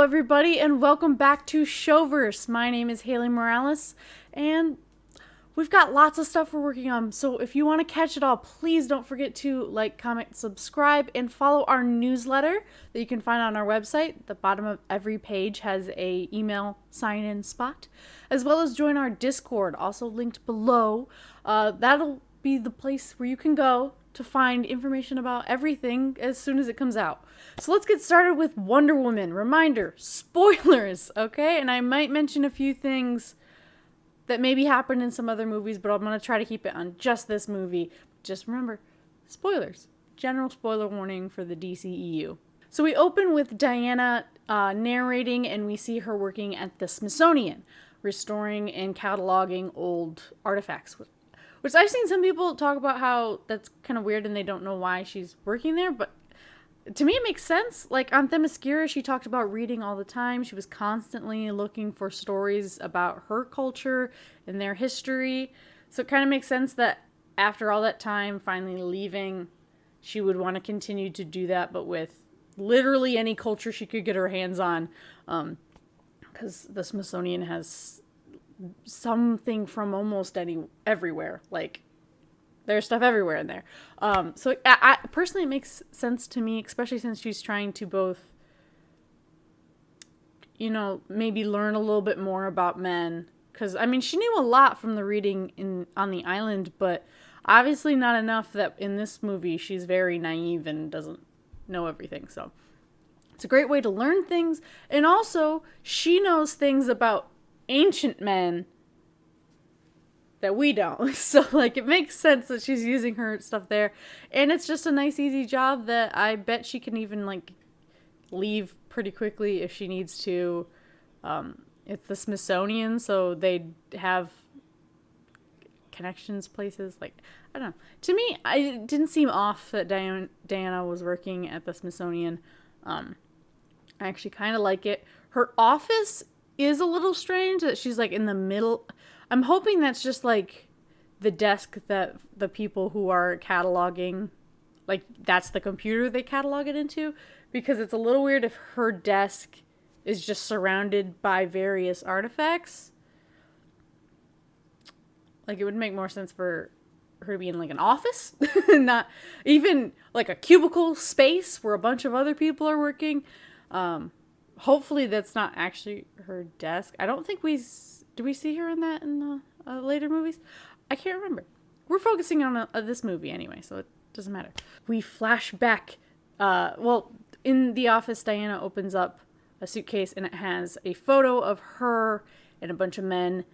everybody, and welcome back to Showverse. My name is Haley Morales, and we've got lots of stuff we're working on. So if you want to catch it all, please don't forget to like, comment, subscribe, and follow our newsletter that you can find on our website. The bottom of every page has a email sign-in spot, as well as join our Discord, also linked below. That'll be the place where you can go to find information about everything as soon as it comes out. So let's get started with Wonder Woman. Reminder, spoilers, okay? And I might mention a few things that maybe happened in some other movies, but I'm going to try to keep it on just this movie. Just remember, spoilers. General spoiler warning for the DCEU. So we open with Diana narrating, and we see her working at the Smithsonian, restoring and cataloging old artifacts. Which I've seen some people talk about how that's kind of weird and they don't know why she's working there, but to me it makes sense. Like on Themyscira, she talked about reading all the time. She was constantly looking for stories about her culture and their history. So it kind of makes sense that after all that time, finally leaving, she would want to continue to do that, but with literally any culture she could get her hands on. Because the Smithsonian has something from almost everywhere. Like, there's stuff everywhere in there. So I personally, it makes sense to me, especially since she's trying to both, maybe learn a little bit more about men. Because, I mean, she knew a lot from the reading on the island, but obviously not enough that in this movie she's very naive and doesn't know everything. So it's a great way to learn things. And also, she knows things about ancient men that we don't. So, like, it makes sense that she's using her stuff there. And it's just a nice, easy job that I bet she can even, like, leave pretty quickly if she needs to. It's the Smithsonian, so they have connections, places. Like, I don't know. To me, it didn't seem off that Diana was working at the Smithsonian. I actually kind of like it. Her office is a little strange that she's, like, in the middle. I'm hoping that's just, like, the desk that the people who are cataloging, like, that's the computer they catalog it into, because it's a little weird if her desk is just surrounded by various artifacts. Like, it would make more sense for her to be in, like, an office, not even, like, a cubicle space where a bunch of other people are working. Hopefully that's not actually her desk. I don't think do we see her in that in the later movies? I can't remember. We're focusing on this movie anyway, so it doesn't matter. We flash back. In the office, Diana opens up a suitcase, and it has a photo of her and a bunch of men.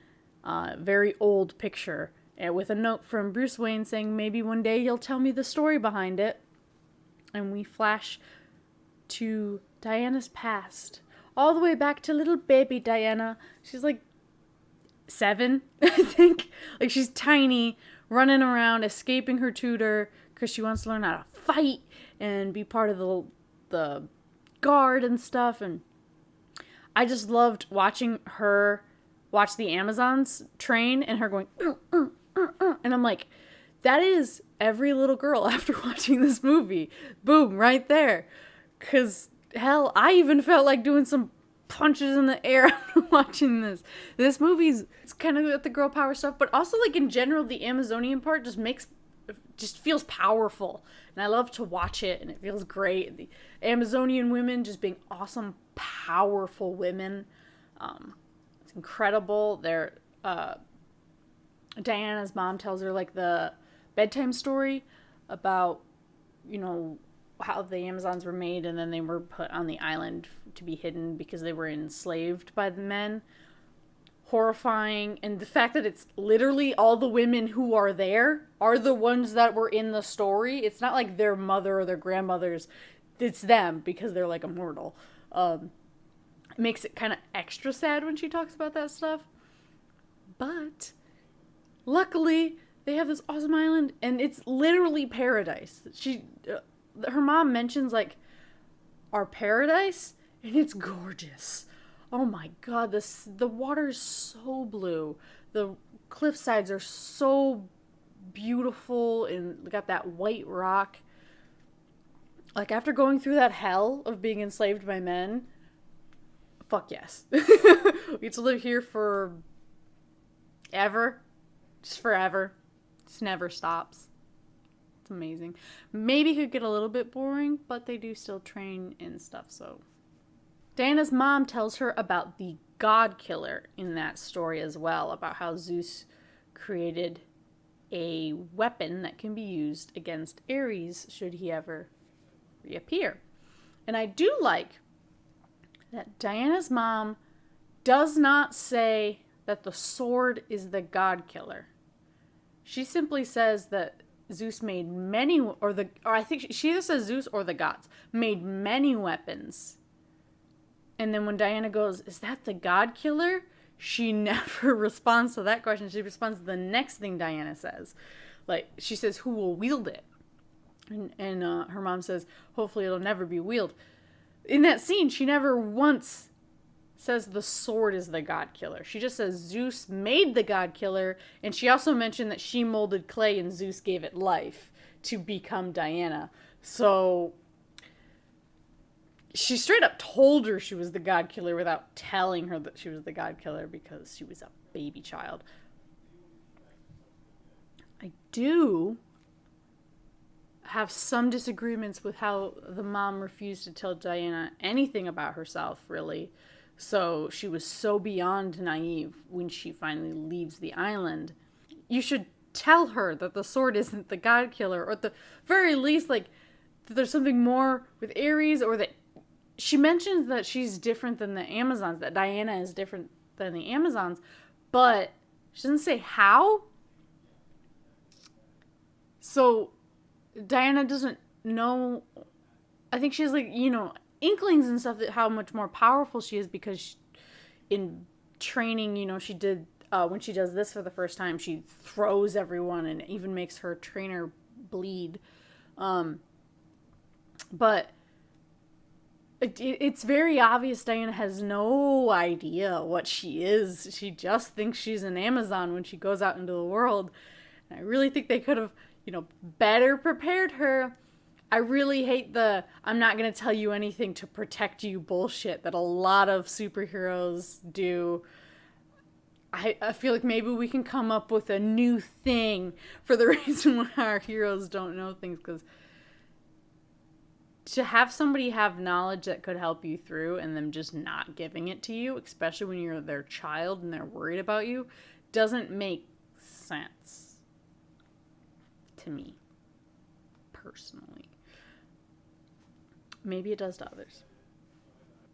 Very old picture, with a note from Bruce Wayne saying, maybe one day you'll tell me the story behind it. And we flash to Diana's past, all the way back to little baby Diana. She's like 7, I think. Like, she's tiny, running around, escaping her tutor because she wants to learn how to fight and be part of the guard and stuff. And I just loved watching her watch the Amazons train and her going, and I'm like, that is every little girl after watching this movie. Boom, right there. Because, hell, I even felt like doing some punches in the air after watching this. This movie's, it's kind of got the girl power stuff, but also, like, in general, the Amazonian part just feels powerful. And I love to watch it, and it feels great. The Amazonian women just being awesome, powerful women. It's incredible. Diana's mom tells her, like, the bedtime story about, how the Amazons were made, and then they were put on the island to be hidden because they were enslaved by the men. Horrifying. And the fact that it's literally all the women who are there are the ones that were in the story. It's not like their mother or their grandmothers. It's them because they're, like, immortal. It makes it kind of extra sad when she talks about that stuff. But luckily, they have this awesome island, and it's literally paradise. Her mom mentions, like, our paradise, and it's gorgeous. Oh my god, the water is so blue. The cliff sides are so beautiful, and got that white rock. Like, after going through that hell of being enslaved by men, fuck yes. We get to live here for ever. Just forever. Just never stops. It's amazing. Maybe it could get a little bit boring, but they do still train and stuff, so. Diana's mom tells her about the God Killer in that story as well, about how Zeus created a weapon that can be used against Ares should he ever reappear. And I do like that Diana's mom does not say that the sword is the God Killer. She simply says that Zeus made many, or I think she either says Zeus or the gods made many weapons. And then when Diana goes, is that the God Killer? She never responds to that question. She responds to the next thing Diana says. Like, she says, who will wield it? And her mom says, hopefully it'll never be wielded. In that scene, she never once says the sword is the God Killer. She just says Zeus made the God Killer, and she also mentioned that she molded clay and Zeus gave it life to become Diana. So she straight up told her she was the God Killer without telling her that she was the God Killer because she was a baby child. I do have some disagreements with how the mom refused to tell Diana anything about herself, really. So she was so beyond naive when she finally leaves the island. You should tell her that the sword isn't the God Killer, or at the very least, like, that there's something more with Ares, or that she mentions that she's different than the Amazons, that Diana is different than the Amazons, but she doesn't say how. So Diana doesn't know. I think she has, like, inklings and stuff that how much more powerful she is, because in training, she did, when she does this for the first time, she throws everyone and even makes her trainer bleed. But it's very obvious Diana has no idea what she is. She just thinks she's an Amazon when she goes out into the world. And I really think they could have, better prepared her. I really hate the I'm not going to tell you anything to protect you bullshit that a lot of superheroes do. I feel like maybe we can come up with a new thing for the reason why our heroes don't know things, because to have somebody have knowledge that could help you through and them just not giving it to you, especially when you're their child and they're worried about you, doesn't make sense to me, personally. Maybe it does to others.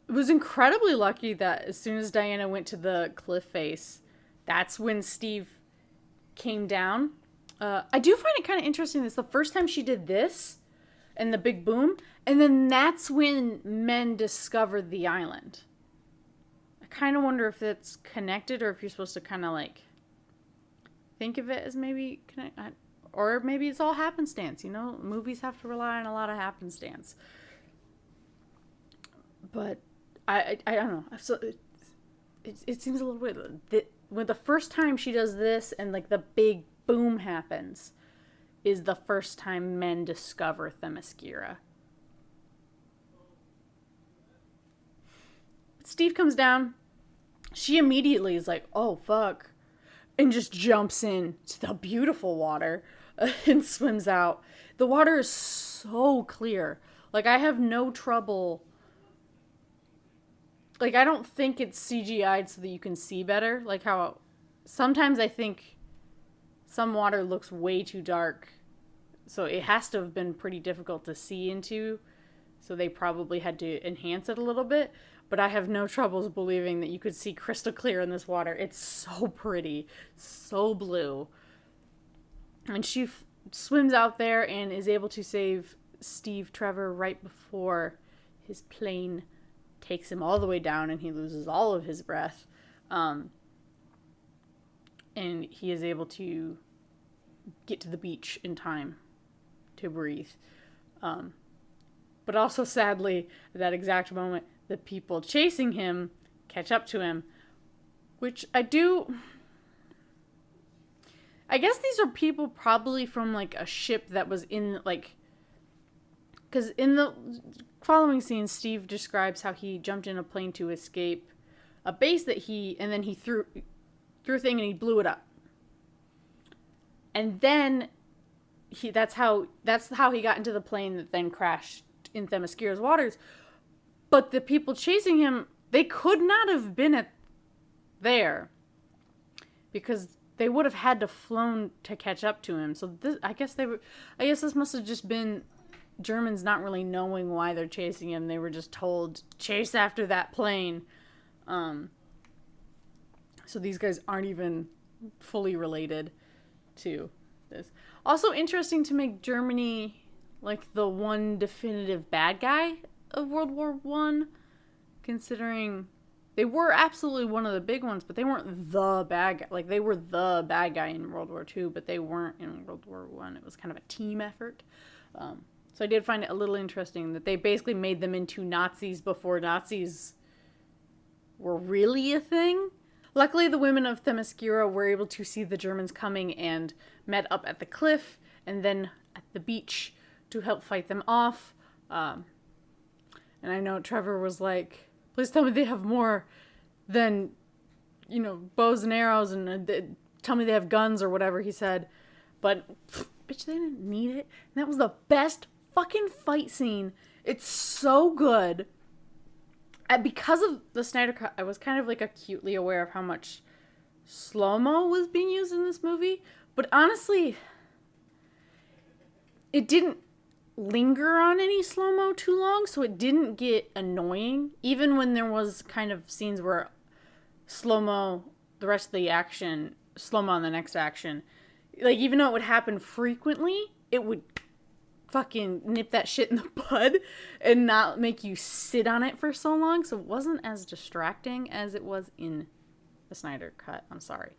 It was incredibly lucky that as soon as Diana went to the cliff face, that's when Steve came down. I do find it kind of interesting. This is the first time she did this and the big boom, and then that's when men discovered the island. I kind of wonder if it's connected, or if you're supposed to kind of like think of it as maybe or maybe it's all happenstance. Movies have to rely on a lot of happenstance. But I don't know. So it seems a little weird. When the first time she does this and like the big boom happens is the first time men discover Themyscira. Steve comes down. She immediately is like, oh, fuck. And just jumps into the beautiful water and swims out. The water is so clear. Like, I have no trouble. Like, I don't think it's CGI'd so that you can see better. Like how sometimes I think some water looks way too dark. So it has to have been pretty difficult to see into. So they probably had to enhance it a little bit. But I have no troubles believing that you could see crystal clear in this water. It's so pretty. So blue. And she swims out there and is able to save Steve Trevor right before his plane takes him all the way down and he loses all of his breath. And he is able to get to the beach in time to breathe. But also, sadly, at that exact moment, the people chasing him catch up to him, which I guess these are people probably from, like, a ship that was in, like, because following scene, Steve describes how he jumped in a plane to escape a base and then he threw a thing and he blew it up. And then that's how he got into the plane that then crashed in Themyscira's waters. But the people chasing him, they could not have been there because they would have had to flown to catch up to him. So I guess this must have just been Germans not really knowing why they're chasing him. They were just told, chase after that plane. So these guys aren't even fully related to this. Also interesting to make Germany like the one definitive bad guy of World War One, considering they were absolutely one of the big ones, but they weren't the bad guy. Like, they were the bad guy in World War II, but they weren't in World War One. It was kind of a team effort. So I did find it a little interesting that they basically made them into Nazis before Nazis were really a thing. Luckily, the women of Themyscira were able to see the Germans coming and met up at the cliff and then at the beach to help fight them off. And I know Trevor was like, please tell me they have more than, bows and arrows, and tell me they have guns or whatever he said. But, bitch, they didn't need it. And that was the best fucking fight scene. It's so good. Because of the Snyder Cut, I was kind of like acutely aware of how much slow-mo was being used in this movie. But honestly, it didn't linger on any slow-mo too long, so it didn't get annoying. Even when there was kind of scenes where slow-mo, the rest of the action, slow-mo on the next action, like, even though it would happen frequently, it would fucking nip that shit in the bud and not make you sit on it for so long. So it wasn't as distracting as it was in the Snyder Cut. I'm sorry.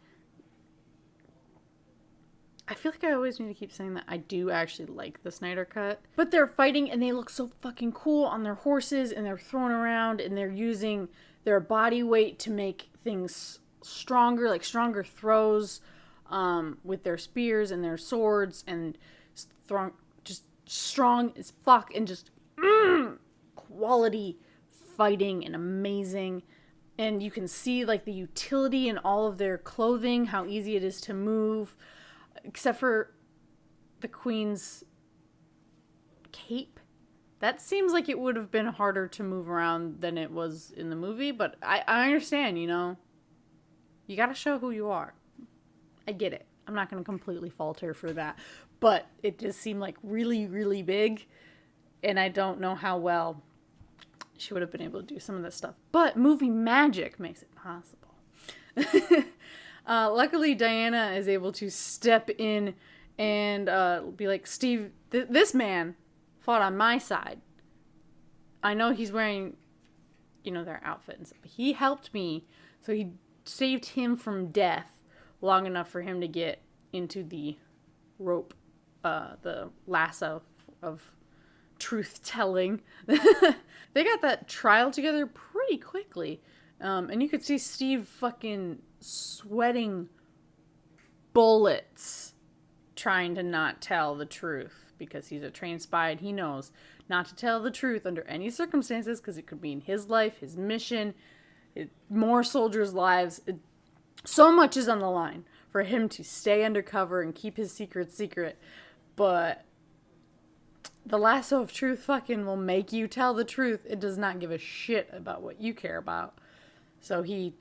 I feel like I always need to keep saying that. I do actually like the Snyder Cut. But they're fighting and they look so fucking cool on their horses, and they're throwing around and they're using their body weight to make things stronger, like stronger throws with their spears and their swords, and strong as fuck, and just quality fighting and amazing. And you can see like the utility in all of their clothing, how easy it is to move, except for the Queen's cape. That seems like it would have been harder to move around than it was in the movie, but I understand, you gotta show who you are. I get it. I'm not going to completely falter for that. But it just seemed like really, really big. And I don't know how well she would have been able to do some of this stuff. But movie magic makes it possible. Luckily, Diana is able to step in and be like, Steve, this man fought on my side. I know he's wearing, their outfit and stuff. He helped me. So he saved him from death long enough for him to get into the rope, the lasso of truth-telling. They got that trial together pretty quickly. And you could see Steve fucking sweating bullets trying to not tell the truth, because he's a trained spy and he knows not to tell the truth under any circumstances, because it could mean his life, his mission, more soldiers' lives. So much is on the line for him to stay undercover and keep his secret secret. But the lasso of truth fucking will make you tell the truth. It does not give a shit about what you care about. So he,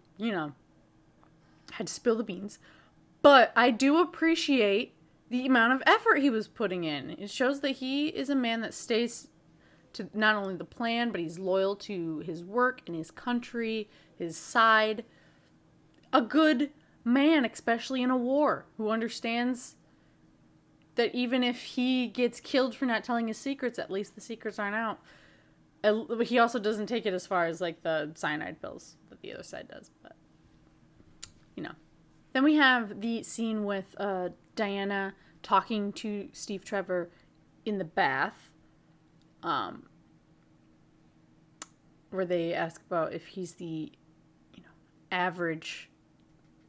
had to spill the beans. But I do appreciate the amount of effort he was putting in. It shows that he is a man that stays to not only the plan, but he's loyal to his work and his country, his side. A good man, especially in a war, who understands that even if he gets killed for not telling his secrets, at least the secrets aren't out. But he also doesn't take it as far as like the cyanide pills that the other side does. But, Then we have the scene with Diana talking to Steve Trevor in the bath, where they ask about if he's the, average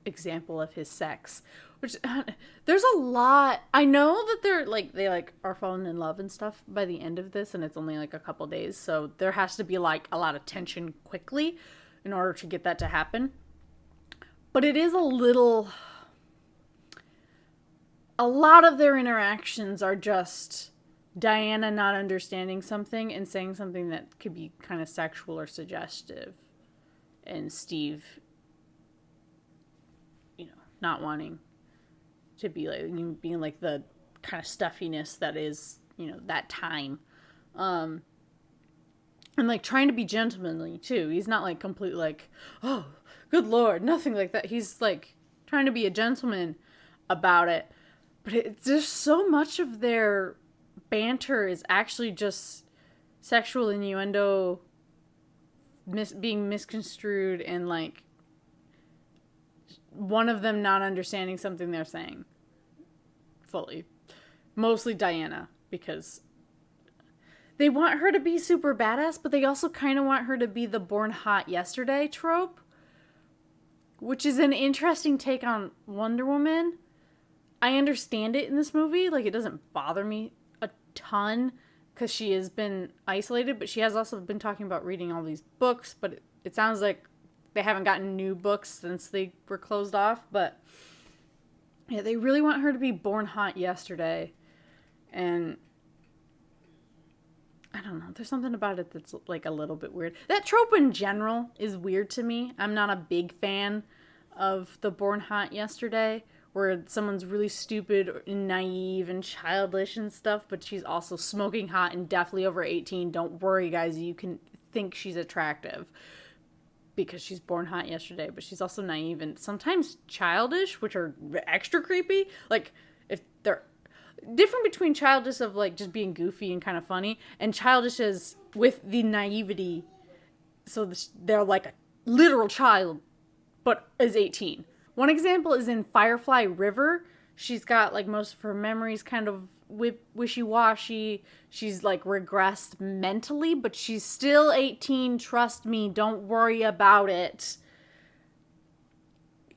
example of his sex, Which there's a lot. I know that they like are falling in love and stuff by the end of this, and it's only like a couple days, so there has to be like a lot of tension quickly in order to get that to happen. But it is a little. A lot of their interactions are just Diana not understanding something and saying something that could be kind of sexual or suggestive, and Steve, not wanting to be like, being like the kind of stuffiness that is, that time. And like trying to be gentlemanly too. He's not like completely like, oh, good Lord, nothing like that. He's like trying to be a gentleman about it. But it's just so much of their banter is actually just sexual innuendo being misconstrued and like one of them not understanding something they're saying fully. Mostly Diana, because they want her to be super badass, but they also kind of want her to be the born hot yesterday trope, which is an interesting take on Wonder Woman. I understand it in this movie. Like, it doesn't bother me a ton because she has been isolated, but she has also been talking about reading all these books, but it sounds like they haven't gotten new books since they were closed off. But yeah, they really want her to be born hot yesterday. And I don't know. There's something about it that's like a little bit weird. That trope in general is weird to me. I'm not a big fan of the born hot yesterday, where someone's really stupid and naive and childish and stuff, but she's also smoking hot and definitely over 18. Don't worry, guys. You can think she's attractive because she's born hot yesterday, but she's also naive and sometimes childish, which are extra creepy. Like, if they're different between childish of like just being goofy and kind of funny, and childish as with the naivety, so they're like a literal child but is 18. One example is in Firefly River. She's got like most of her memories kind of wishy-washy. She's like regressed mentally, but she's still 18. Trust me, don't worry about it.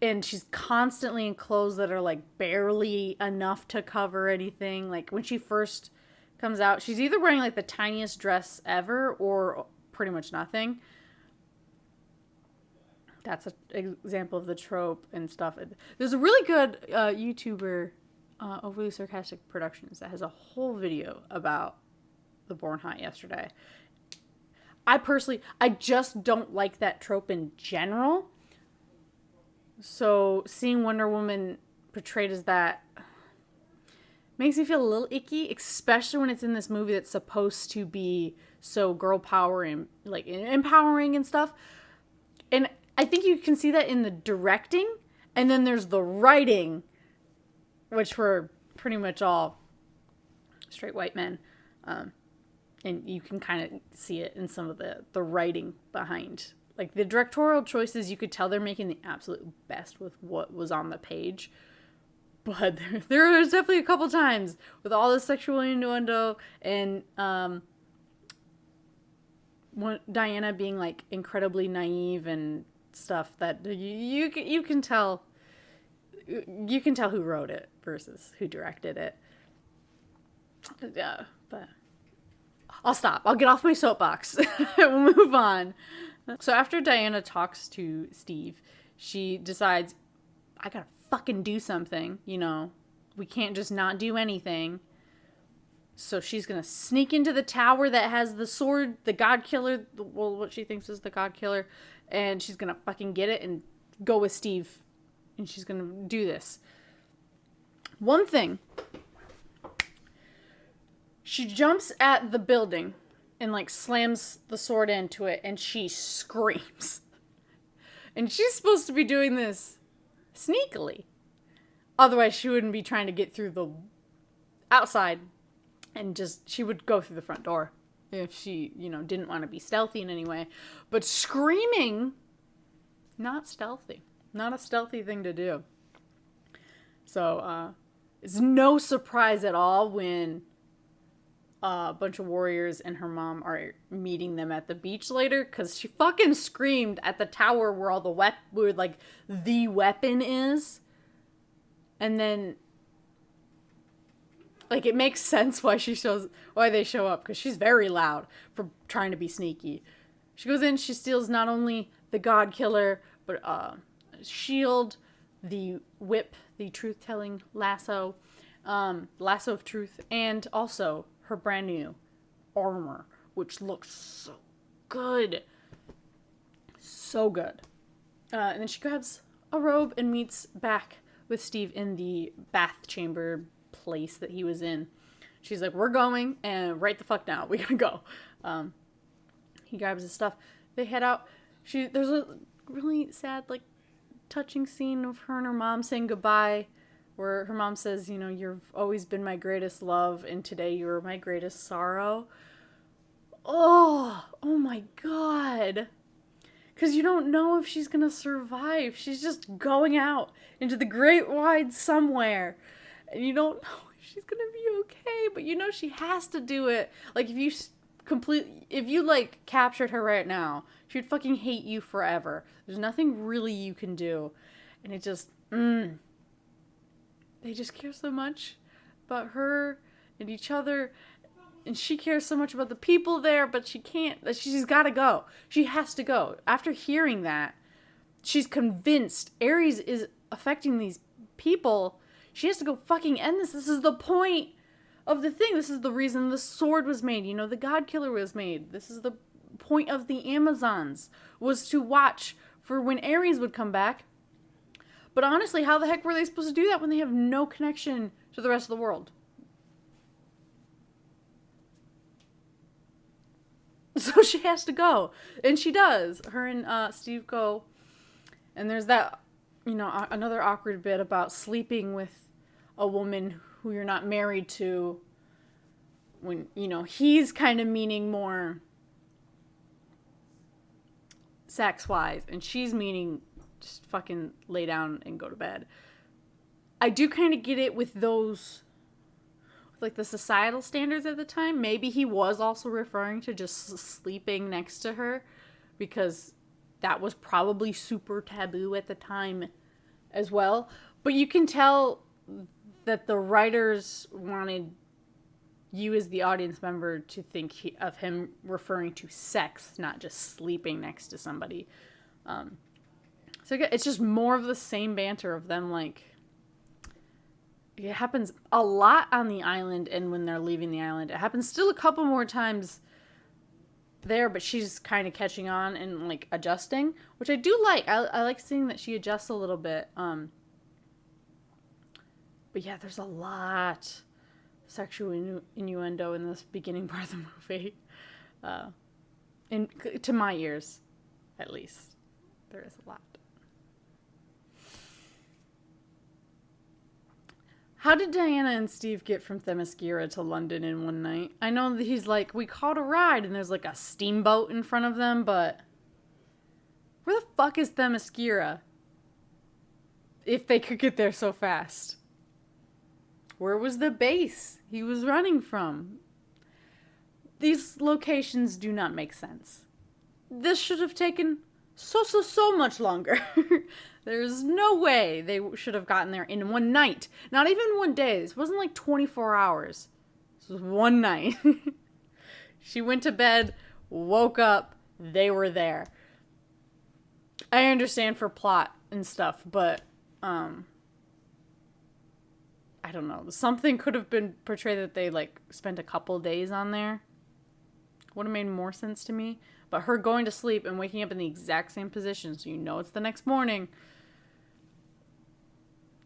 And she's constantly in clothes that are like barely enough to cover anything. Like when she first comes out, she's either wearing like the tiniest dress ever or pretty much nothing. That's an example of the trope and stuff. There's a really good YouTuber, Overly Sarcastic Productions, that has a whole video about the Born Hot yesterday. I just don't like that trope in general. So seeing Wonder Woman portrayed as that makes me feel a little icky, especially when it's in this movie that's supposed to be so girl power and like empowering and stuff. And I think you can see that in the directing, and then there's the writing, which were pretty much all straight white men. And you can kind of see it in some of the writing behind. Like, the directorial choices, you could tell they're making the absolute best with what was on the page. But there's definitely a couple times with all the sexual innuendo and Diana being, like, incredibly naive and stuff that you can tell who wrote it versus who directed it. Yeah, but I'll stop. I'll get off my soapbox. We'll move on. So after Diana talks to Steve, she decides, I gotta fucking do something, we can't just not do anything. So she's gonna sneak into the tower that has the sword, the god killer, what she thinks is the god killer, and she's gonna fucking get it and go with Steve, and she's gonna do this. One thing, she jumps at the building and like slams the sword into it, and she screams. And she's supposed to be doing this sneakily. Otherwise, she wouldn't be trying to get through the outside, and she would go through the front door if she, didn't want to be stealthy in any way. But screaming, not stealthy. Not a stealthy thing to do. So, it's no surprise at all when a bunch of warriors and her mom are meeting them at the beach later, because she fucking screamed at the tower where all the weapon is. And then, like, it makes sense why they show up, because she's very loud for trying to be sneaky. She goes in, she steals not only the God Killer, but shield, the whip, the truth-telling lasso, lasso of truth, and also her brand new armor, which looks so good. So good. And then she grabs a robe and meets back with Steve in the bath chamber place that he was in. She's like, we're going, and right the fuck now. We gotta go. He grabs his stuff. They head out. There's a really sad, like, touching scene of her and her mom saying goodbye, where her mom says, you know, you've always been my greatest love, and today you are my greatest sorrow. Oh my God. Because you don't know if she's going to survive. She's just going out into the great wide somewhere. And you don't know if she's going to be okay. But you know she has to do it. Like, if you, like, captured her right now, she would fucking hate you forever. There's nothing really you can do. And it just, they just care so much about her and each other. And she cares so much about the people there, but she can't. She's got to go. She has to go. After hearing that, she's convinced Ares is affecting these people. She has to go fucking end this. This is the point of the thing. This is the reason the sword was made. You know, the God Killer was made. This is the point of the Amazons, was to watch for when Ares would come back. But honestly, how the heck were they supposed to do that when they have no connection to the rest of the world? So she has to go. And she does. Her and Steve go. And there's that, you know, another awkward bit about sleeping with a woman who you're not married to. When, you know, he's kind of meaning more sex-wise. And she's meaning just fucking lay down and go to bed. I do kind of get it with those, like, the societal standards at the time. Maybe he was also referring to just sleeping next to her, because that was probably super taboo at the time as well. But you can tell that the writers wanted you as the audience member to think of him referring to sex, not just sleeping next to somebody. So it's just more of the same banter of them, like, it happens a lot on the island, and when they're leaving the island, it happens still a couple more times there, but she's kind of catching on and, like, adjusting, which I do like. I like seeing that she adjusts a little bit. But yeah, there's a lot of sexual innuendo in this beginning part of the movie. To my ears, at least, there is a lot. How did Diana and Steve get from Themyscira to London in one night? I know that he's like, we caught a ride, and there's like a steamboat in front of them, but where the fuck is Themyscira? If they could get there so fast. Where was the base he was running from? These locations do not make sense. This should have taken so much longer. There's no way they should have gotten there in one night. Not even one day. This wasn't like 24 hours. This was one night. She went to bed, woke up, they were there. I understand for plot and stuff, but I don't know. Something could have been portrayed that they, like, spent a couple days on there. Would have made more sense to me. But her going to sleep and waking up in the exact same position, so you know it's the next morning,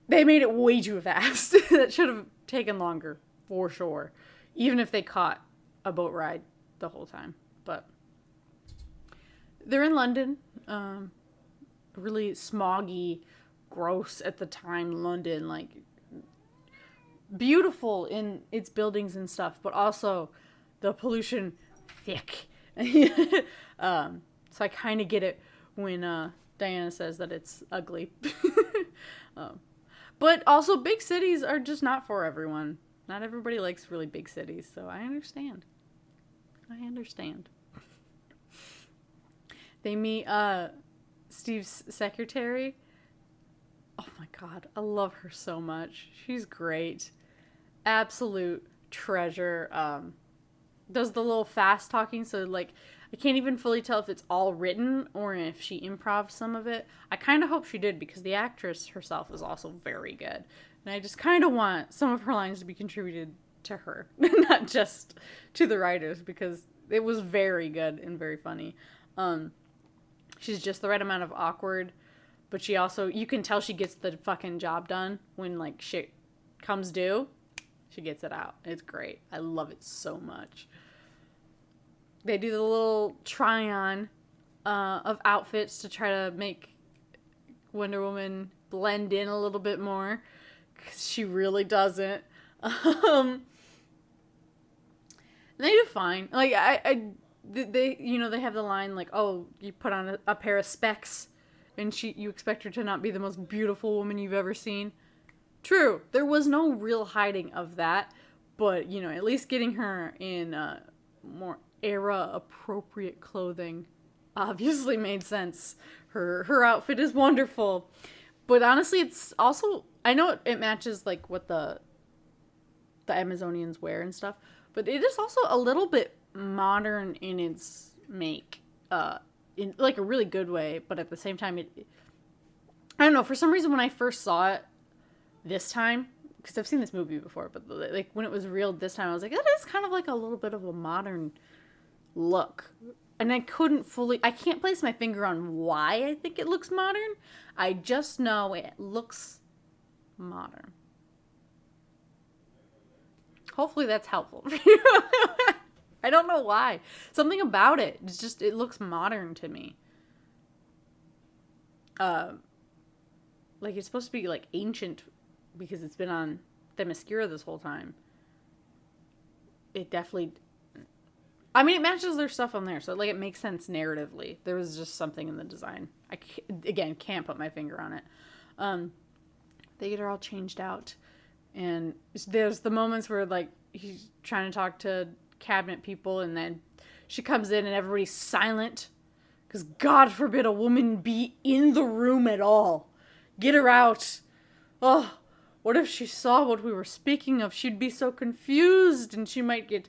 they made it way too fast. That should have taken longer, for sure. Even if they caught a boat ride the whole time. But they're in London. Really smoggy, gross at the time London. Like, beautiful in its buildings and stuff, but also the pollution thick. So I kind of get it when Diana says that it's ugly. But also, big cities are just not for everyone. Not everybody likes really big cities, so I understand. They meet Steve's secretary, Oh my god, I love her so much. She's great. Absolute treasure. Does the little fast talking, so like I can't even fully tell if it's all written or if she improv some of it. I kind of hope she did because the actress herself is also very good. And I just kind of want some of her lines to be contributed to her, not just to the writers, because it was very good and very funny. She's just the right amount of awkward, but she also, you can tell she gets the fucking job done when like shit comes due. She gets it out. It's great. I love it so much. They do the little try-on of outfits to try to make Wonder Woman blend in a little bit more, because she really doesn't. They do fine. Like they they have the line like, oh, you put on a pair of specs, and you expect her to not be the most beautiful woman you've ever seen. True, there was no real hiding of that, but at least getting her in more era appropriate clothing obviously made sense. Her outfit is wonderful, but honestly, it's also, I know it matches like what the Amazonians wear and stuff, but it is also a little bit modern in its make, in like a really good way. But at the same time, I don't know. For some reason, when I first saw it this time, because I've seen this movie before, but like when it was reeled this time, I was like, that is kind of like a little bit of a modern look. And I can't place my finger on why I think it looks modern. I just know it looks modern. Hopefully that's helpful for you. I don't know why. Something about it. It's just, it looks modern to me. Like it's supposed to be like ancient because it's been on Themyscira this whole time. It definitely, I mean, it matches their stuff on there, so like it makes sense narratively. There was just something in the design. I can't put my finger on it. They get her all changed out, and there's the moments where like he's trying to talk to cabinet people, and then she comes in and everybody's silent because God forbid a woman be in the room at all. Get her out. Oh, what if she saw what we were speaking of? She'd be so confused, and she might get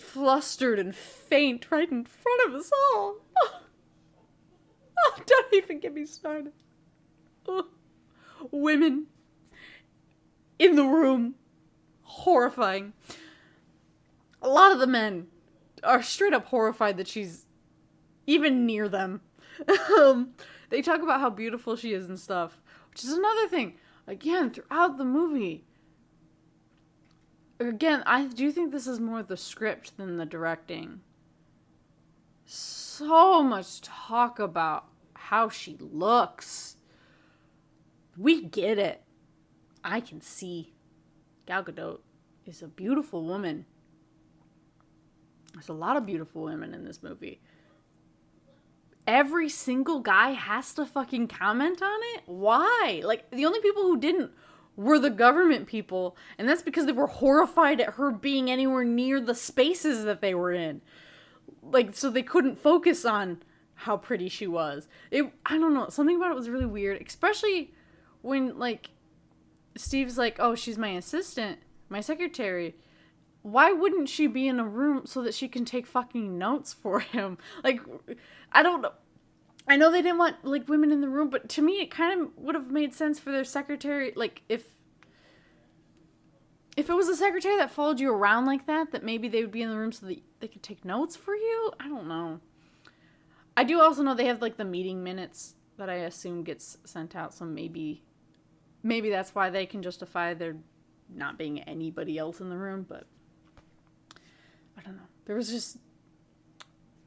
flustered and faint right in front of us all. Oh, don't even get me started. Oh, women in the room. Horrifying. A lot of the men are straight up horrified that she's even near them. They talk about how beautiful she is and stuff, which is another thing. Again, throughout the movie. Again, I do think this is more the script than the directing. So much talk about how she looks. We get it. I can see. Gal Gadot is a beautiful woman. There's a lot of beautiful women in this movie. Every single guy has to fucking comment on it? Why? Like, the only people who didn't were the government people, and that's because they were horrified at her being anywhere near the spaces that they were in. Like, so they couldn't focus on how pretty she was. I don't know, something about it was really weird, especially when, like, Steve's like, oh, she's my assistant, my secretary. Why wouldn't she be in a room so that she can take fucking notes for him? Like, I don't know. I know they didn't want, like, women in the room, but to me it kind of would have made sense for their secretary, like, if it was a secretary that followed you around like that maybe they would be in the room so that they could take notes for you? I don't know. I do also know they have, like, the meeting minutes that I assume gets sent out, so maybe that's why they can justify there not being anybody else in the room, but I don't know. There was just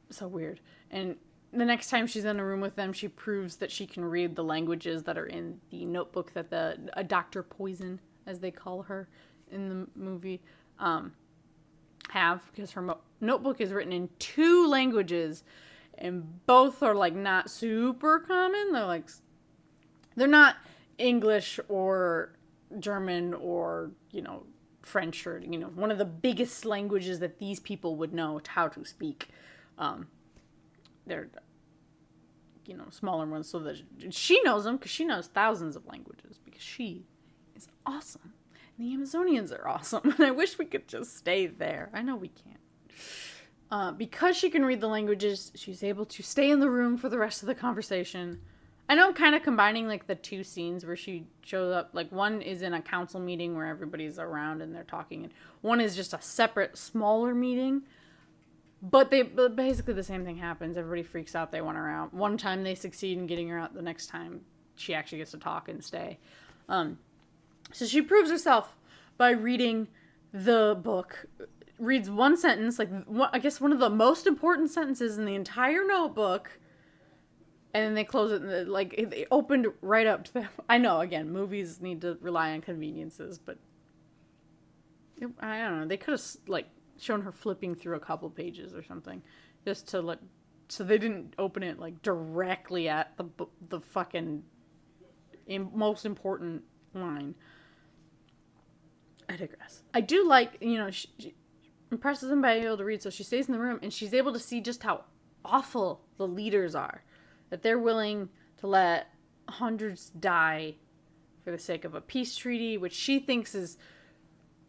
so weird. And the next time she's in a room with them, she proves that she can read the languages that are in the notebook that a Dr. Poison, as they call her in the movie, have, because her notebook is written in 2 languages, and both are like not super common. They're not English or German or, French or, one of the biggest languages that these people would know how to speak. They're smaller ones so that she knows them, because she knows thousands of languages, because she is awesome. And the Amazonians are awesome. And I wish we could just stay there. I know we can't. Because she can read the languages, she's able to stay in the room for the rest of the conversation. I know I'm kind of combining, like, the two scenes where she shows up. Like, one is in a council meeting where everybody's around and they're talking, and one is just a separate, smaller meeting. But basically the same thing happens. Everybody freaks out. They want her out. One time they succeed in getting her out. The next time she actually gets to talk and stay. So she proves herself by reading the book. Reads one sentence, like, I guess one of the most important sentences in the entire notebook. And then they close it, and they opened right up to them. I know, again, movies need to rely on conveniences, but I don't know. They could have, like, shown her flipping through a couple pages or something, just to, like, so they didn't open it, like, directly at the fucking most important line. I digress. I do like, she impresses them by being able to read, so she stays in the room, and she's able to see just how awful the leaders are. That they're willing to let hundreds die for the sake of a peace treaty, which she thinks is,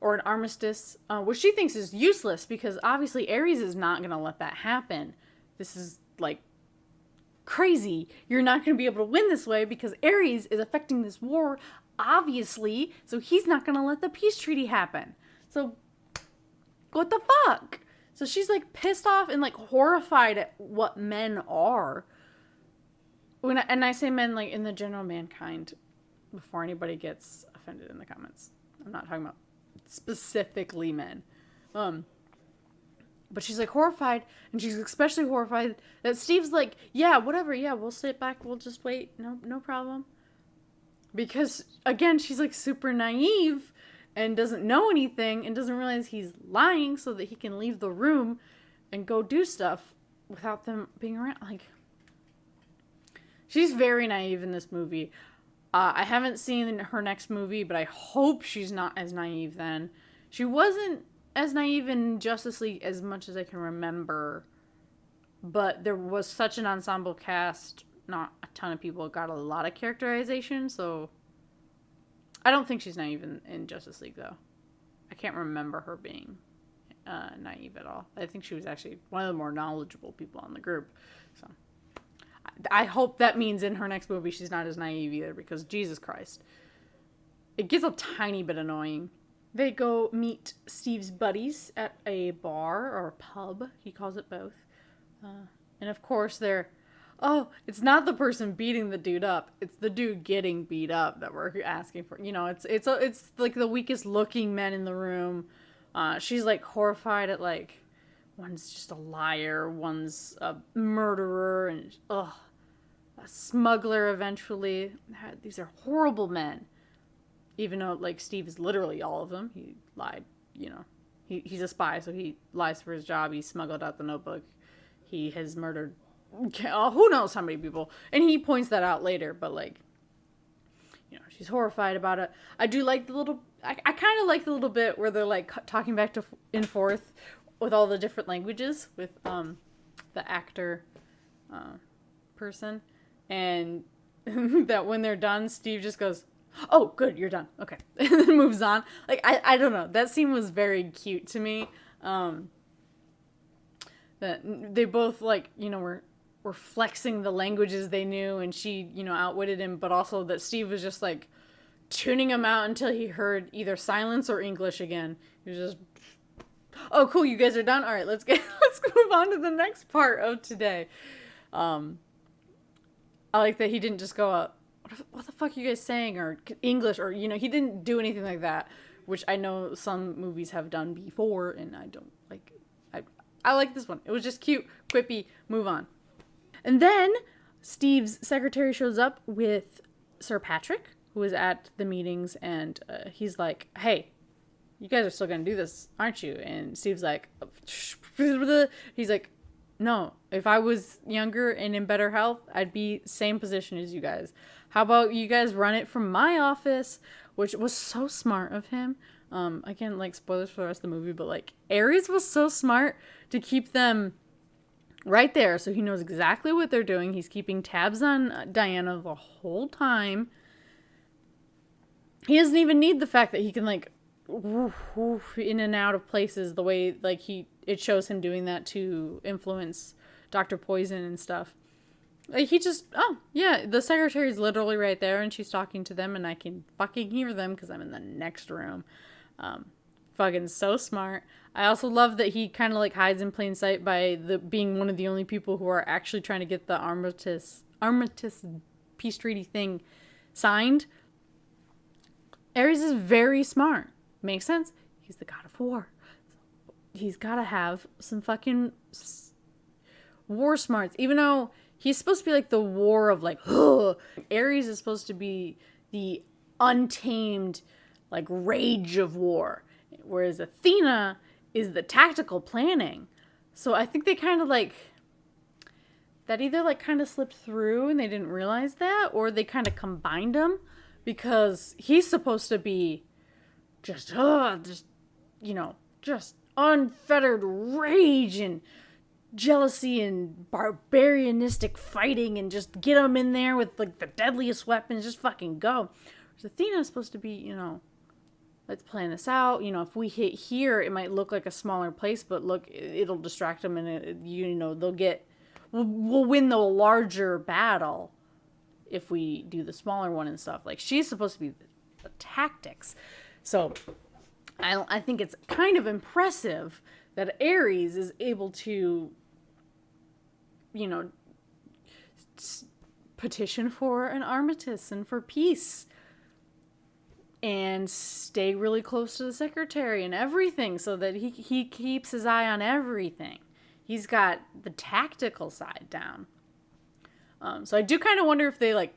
or an armistice, which she thinks is useless, because obviously Ares is not going to let that happen. This is, like, crazy. You're not going to be able to win this way because Ares is affecting this war, obviously, so he's not going to let the peace treaty happen. So, what the fuck? So she's, like, pissed off and, like, horrified at what men are. And I say men, like, in the general mankind, before anybody gets offended in the comments. I'm not talking about specifically men. But she's, like, horrified, and she's especially horrified that Steve's like, yeah, whatever, yeah, we'll sit back, we'll just wait, no problem. Because, again, she's, like, super naive and doesn't know anything and doesn't realize he's lying so that he can leave the room and go do stuff without them being around. Like, she's very naive in this movie. I haven't seen her next movie, but I hope she's not as naive then. She wasn't as naive in Justice League as much as I can remember, but there was such an ensemble cast. Not a ton of people got a lot of characterization, so I don't think she's naive in Justice League, though. I can't remember her being naive at all. I think she was actually one of the more knowledgeable people on the group, so I hope that means in her next movie she's not as naive either, because Jesus Christ. It gets a tiny bit annoying. They go meet Steve's buddies at a bar, or a pub. He calls it both. And of course it's not the person beating the dude up. It's the dude getting beat up that we're asking for. It's like the weakest looking men in the room. She's, like, horrified at, like, one's just a liar, one's a murderer, and a smuggler eventually. These are horrible men. Even though, like, Steve is literally all of them. He lied, He's a spy, so he lies for his job. He smuggled out the notebook. He has murdered who knows how many people. And he points that out later, but, like, she's horrified about it. I do like I kind of like the little bit where they're, like, talking back and forth with all the different languages with the actor person, and that when they're done, Steve just goes, "Oh, good, you're done. Okay," and then moves on. Like, I don't know. That scene was very cute to me. That they both, like, were flexing the languages they knew, and she, outwitted him, but also that Steve was just, like, tuning him out until he heard either silence or English again. He was just, "Oh, cool, you guys are done? All right, let's move on to the next part of today." I like that he didn't just go, "What the fuck are you guys saying?" or English, or, he didn't do anything like that, which I know some movies have done before, and I don't like. I like this one. It was just cute, quippy, move on. And then Steve's secretary shows up with Sir Patrick, who is at the meetings, and he's like, "Hey, you guys are still going to do this, aren't you?" And Steve's like, he's like, "No, if I was younger and in better health, I'd be same position as you guys. How about you guys run it from my office?" Which was so smart of him. Again, like, spoilers for the rest of the movie, but, like, Ares was so smart to keep them right there. So he knows exactly what they're doing. He's keeping tabs on Diana the whole time. He doesn't even need the fact that he can like woof, woof, in and out of places the way like it shows him doing that to influence Dr. Poison and stuff. Like he just, oh yeah, the secretary's literally right there and she's talking to them and I can fucking hear them because I'm in the next room. Fucking so smart. I also love that he kind of like hides in plain sight by being one of the only people who are actually trying to get the Armistice peace treaty thing signed. Ares is very smart. Makes sense. He's the god of war. He's got to have some fucking war smarts. Even though he's supposed to be like the war of like, ugh. Ares is supposed to be the untamed like rage of war. Whereas Athena is the tactical planning. So I think they kind of like, that either like kind of slipped through and they didn't realize that, or they kind of combined them. Because he's supposed to be just unfettered rage and jealousy and barbarianistic fighting and just get them in there with like the deadliest weapons, just fucking go. Whereas Athena is supposed to be, let's plan this out. If we hit here, it might look like a smaller place, but look, it'll distract them and we'll win the larger battle if we do the smaller one and stuff. Like, she's supposed to be the tactics. So I think it's kind of impressive that Ares is able to, petition for an armistice and for peace and stay really close to the secretary and everything so that he keeps his eye on everything. He's got the tactical side down. So I do kind of wonder if they like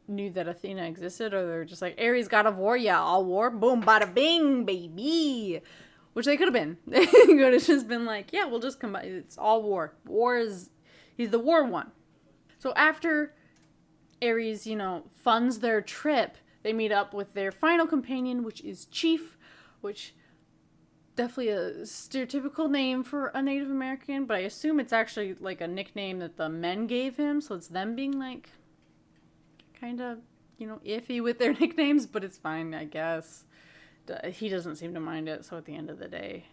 knew that Athena existed, or they're just like, Ares, god of war, yeah, all war, boom, bada bing, baby. Which they could have been. They could have just been like, yeah, we'll just combine. It's all war. He's the war one. So after Ares, funds their trip, they meet up with their final companion, which is Chief, which definitely a stereotypical name for a Native American, but I assume it's actually like a nickname that the men gave him, so it's them being like kind of, iffy with their nicknames, but it's fine, I guess. He doesn't seem to mind it, so at the end of the day,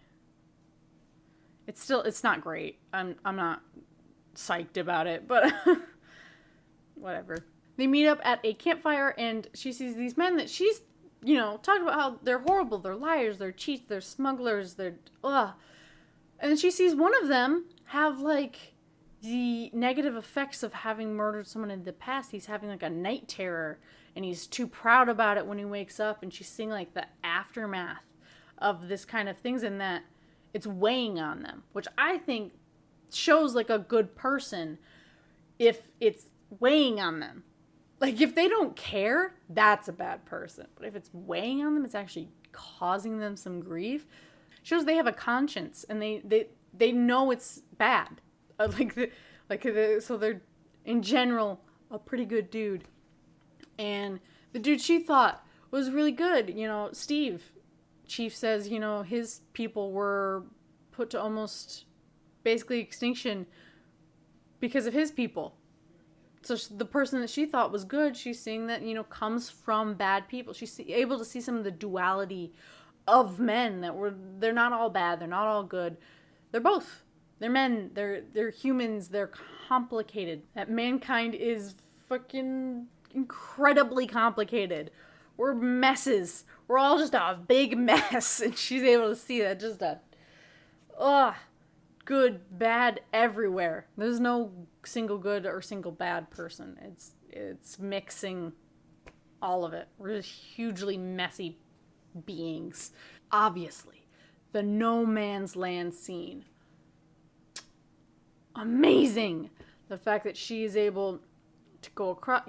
it's not great. I'm not psyched about it, but whatever. They meet up at a campfire and she sees these men that she's talking about how they're horrible, they're liars, they're cheats, they're smugglers, they're ugh. And then she sees one of them have like the negative effects of having murdered someone in the past. He's having like a night terror and he's too proud about it when he wakes up, and she's seeing like the aftermath of this kind of things and that it's weighing on them, which I think shows like a good person if it's weighing on them. Like, if they don't care, that's a bad person. But if it's weighing on them, it's actually causing them some grief. Shows they have a conscience, and they know it's bad. So they're, in general, a pretty good dude. And the dude she thought was really good, Steve. Chief says, his people were put to almost basically extinction because of his people. So the person that she thought was good, she's seeing that, comes from bad people. She's able to see some of the duality of men they're not all bad. They're not all good. They're both. They're men. They're humans. They're complicated. That mankind is fucking incredibly complicated. We're messes. We're all just a big mess. And she's able to see that just good, bad everywhere. There's no single good or single bad person. It's mixing all of it. We're just hugely messy beings. Obviously, the no man's land scene. Amazing. The fact that she is able to go across,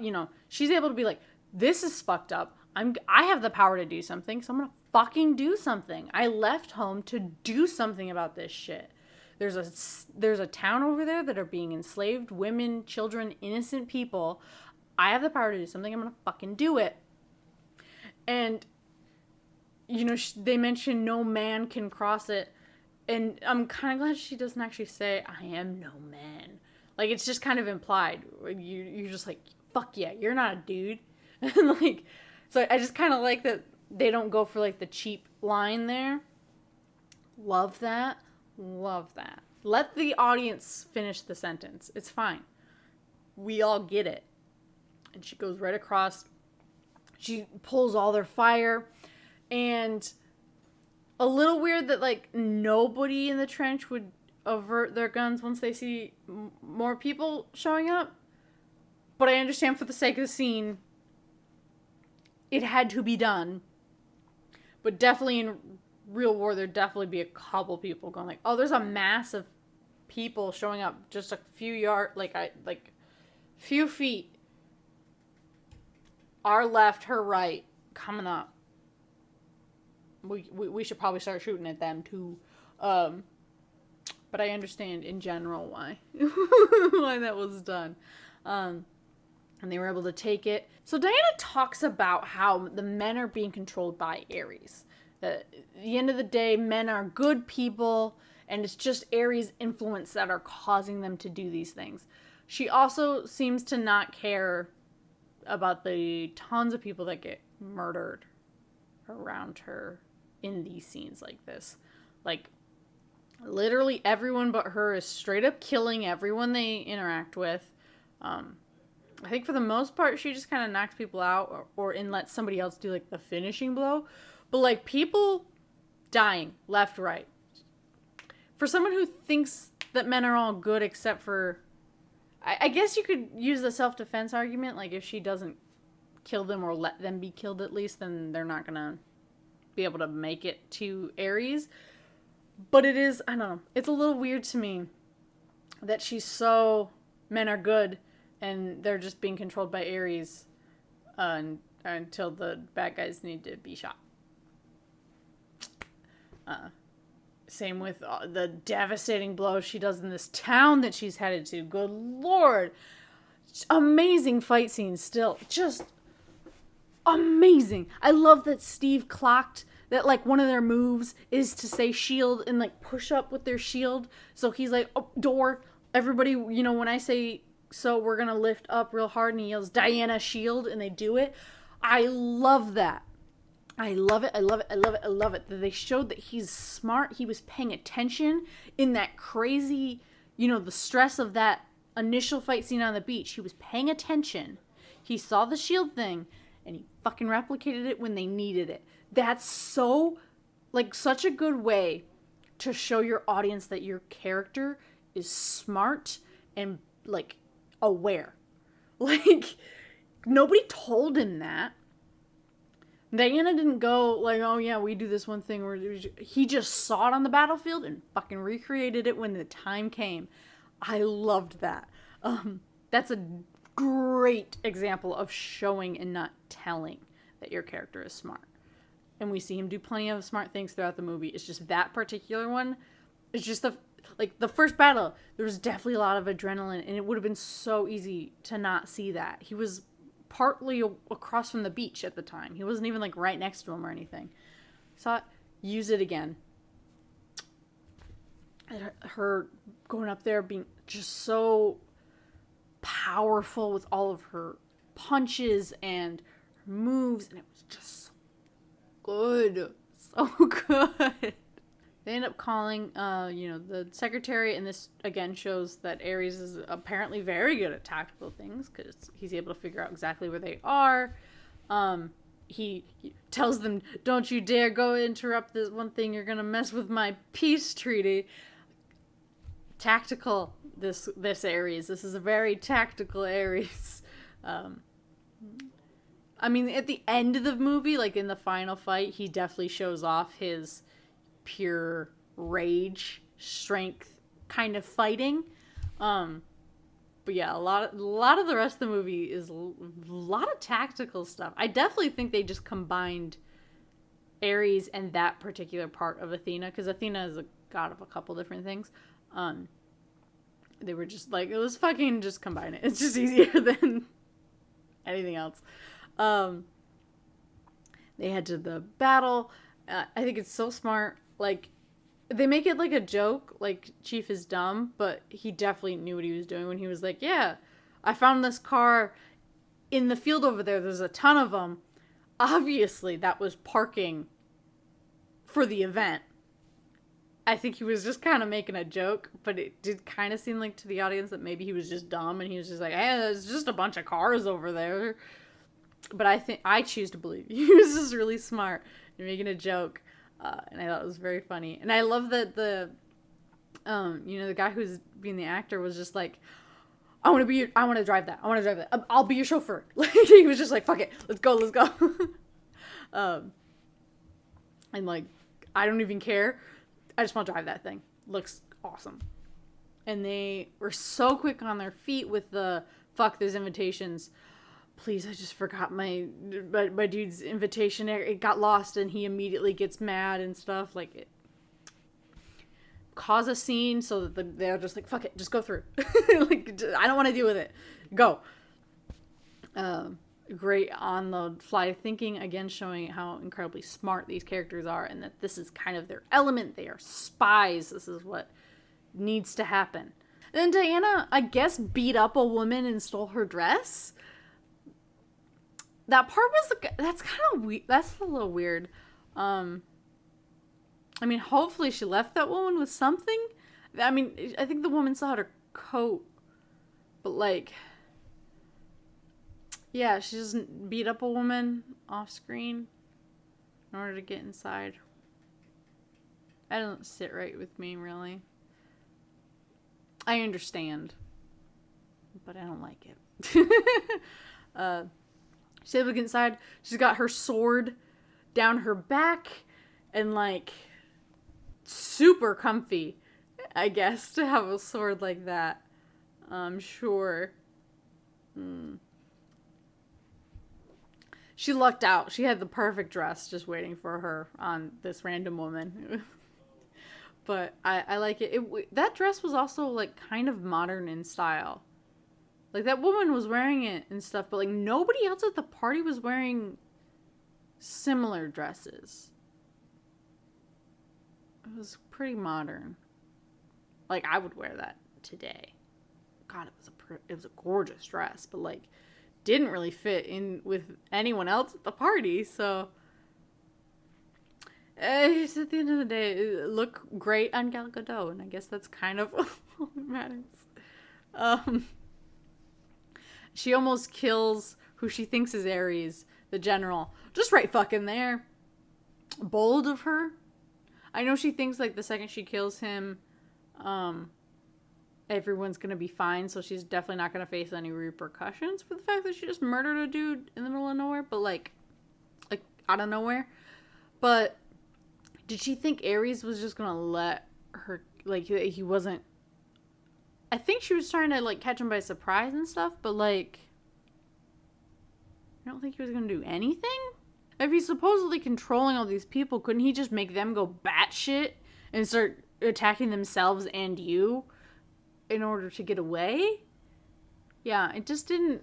she's able to be like, this is fucked up. I have the power to do something, so I'm gonna fucking do something. I left home to do something about this shit. There's a town over there that are being enslaved, women, children, innocent people. I have the power to do something. I'm going to fucking do it. And, they mention no man can cross it. And I'm kind of glad she doesn't actually say, I am no man. Like, it's just kind of implied. You're just like, fuck yeah, you're not a dude. And, like, so I just kind of like that they don't go for, like, the cheap line there. Love that. Love that. Let the audience finish the sentence. It's fine. We all get it. And she goes right across. She pulls all their fire. And a little weird that, like, nobody in the trench would avert their guns once they see more people showing up. But I understand for the sake of the scene, it had to be done. But definitely in real war, there'd definitely be a couple people going like, oh, there's a mass of people showing up just a few feet. Our left, her right, coming up. We should probably start shooting at them too. But I understand in general why that was done. And they were able to take it. So Diana talks about how the men are being controlled by Ares. At the end of the day, men are good people, and it's just Ares' influence that are causing them to do these things. She also seems to not care about the tons of people that get murdered around her in these scenes like this. Like, literally everyone but her is straight up killing everyone they interact with. I think for the most part, she just kind of knocks people out or lets somebody else do, like, the finishing blow. But, like, people dying left, right. For someone who thinks that men are all good except for... I guess you could use the self-defense argument. Like, if she doesn't kill them or let them be killed at least, then they're not going to be able to make it to Ares. But it is, I don't know, it's a little weird to me that she's so... Men are good, and they're just being controlled by Ares until the bad guys need to be shot. Same with the devastating blow she does in this town that she's headed to. Good Lord. Amazing fight scenes still. Just amazing. I love that Steve clocked that, like, one of their moves is to say shield and, like, push up with their shield. So he's like, oh, door. Everybody, you know, when I say so, we're going to lift up real hard, and he yells, Diana, shield, and they do it. I love that. I love it. I love it. I love it. I love it. That they showed that he's smart. He was paying attention in that crazy, you know, the stress of that initial fight scene on the beach. He was paying attention. He saw the shield thing, and he fucking replicated it when they needed it. That's so, like, such a good way to show your audience that your character is smart and, like, aware. Like, nobody told him that. Diana didn't go like, oh yeah, we do this one thing where he just saw it on the battlefield and fucking recreated it when the time came. I loved that. That's a great example of showing and not telling that your character is smart. And we see him do plenty of smart things throughout the movie. It's just that particular one. It's just the first battle. There was definitely a lot of adrenaline, and it would have been so easy to not see that. He was partly across from the beach at the time. He wasn't even, like, right next to him or anything. So use it again. Her going up there being just so powerful with all of her punches and her moves, and it was just so good. So good. They end up calling, the secretary, and this, again, shows that Ares is apparently very good at tactical things, because he's able to figure out exactly where they are. He tells them, don't you dare go interrupt this one thing, you're going to mess with my peace treaty. Tactical, this Ares. This is a very tactical Ares. I mean, at the end of the movie, like in the final fight, he definitely shows off his pure rage, strength kind of fighting. But yeah, a lot of the rest of the movie is a lot of tactical stuff. I definitely think they just combined Ares and that particular part of Athena, because Athena is a god of a couple different things. They were just like, let's fucking just combine it. It's just easier than anything else. They head to the battle. I think it's so smart. Like, They make it like a joke, like Chief is dumb, but he definitely knew what he was doing when he was like, yeah, I found this car in the field over there. There's a ton of them. Obviously, that was parking for the event. I think he was just kind of making a joke, but it did kind of seem like to the audience that maybe he was just dumb and he was just like, hey, there's just a bunch of cars over there. But I choose to believe he was just really smart and making a joke. And I thought it was very funny. And I love that the guy who's being the actor was just like, I want to drive that. I'll be your chauffeur. Like, he was just like, fuck it. Let's go. And like, I don't even care. I just want to drive that thing. Looks awesome. And they were so quick on their feet with the, fuck, there's invitations. Please, I just forgot my dude's invitation. It got lost, and he immediately gets mad and stuff. Like, it cause a scene so that they're just like, fuck it, just go through. Like, I don't want to deal with it. Go. Great on the fly thinking, again showing how incredibly smart these characters are, and that this is kind of their element. They are spies. This is what needs to happen. And then Diana, I guess, beat up a woman and stole her dress. That part that's kind of weird. That's a little weird. I mean, hopefully she left that woman with something. I mean, I think the woman still had her coat, but like, yeah, she doesn't beat up a woman off screen in order to get inside. That doesn't sit right with me, really. I understand, but I don't like it. She's able to get inside. She's got her sword down her back and like super comfy, I guess, to have a sword like that. I'm sure. She lucked out. She had the perfect dress just waiting for her on this random woman. But I like it. That dress was also like kind of modern in style. Like, that woman was wearing it and stuff, but like nobody else at the party was wearing similar dresses. It was pretty modern. Like, I would wear that today. God, it was a gorgeous dress, but like didn't really fit in with anyone else at the party. So at the end of the day, it looked great on Gal Gadot, and I guess that's kind of all that matters. She almost kills who she thinks is Ares, the general. Just right fucking there. Bold of her. I know she thinks like the second she kills him, everyone's gonna be fine, so she's definitely not gonna face any repercussions for the fact that she just murdered a dude in the middle of nowhere, but like out of nowhere. But did she think Ares was just gonna let her, like, he wasn't... I think she was trying to, like, catch him by surprise and stuff, but, like, I don't think he was going to do anything? If he's supposedly controlling all these people, couldn't he just make them go batshit and start attacking themselves and you in order to get away? Yeah, it just didn't...